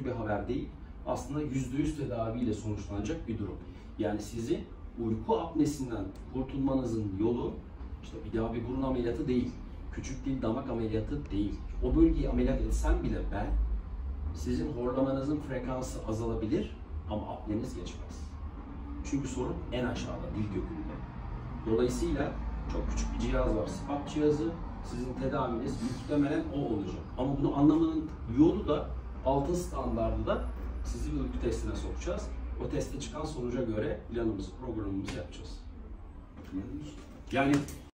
kötü bir haber değil. Aslında %100 tedaviyle sonuçlanacak bir durum. Yani sizin uyku apnesinden kurtulmanızın yolu işte bir daha bir burun ameliyatı değil, küçük dil damak ameliyatı değil. O bölgeyi ameliyat etsem bile ben sizin horlamanızın frekansı azalabilir ama apneniz geçmez. Çünkü sorun en aşağıda, dil kökünde. Dolayısıyla çok küçük bir cihaz var, SPAP cihazı. Sizin tedaviniz muhtemelen o olacak. Ama bunu anlamanın yolu da altın standardı da sizi bir uyku testine sokacağız. O testte çıkan sonuca göre planımızı, programımızı yapacağız. Yani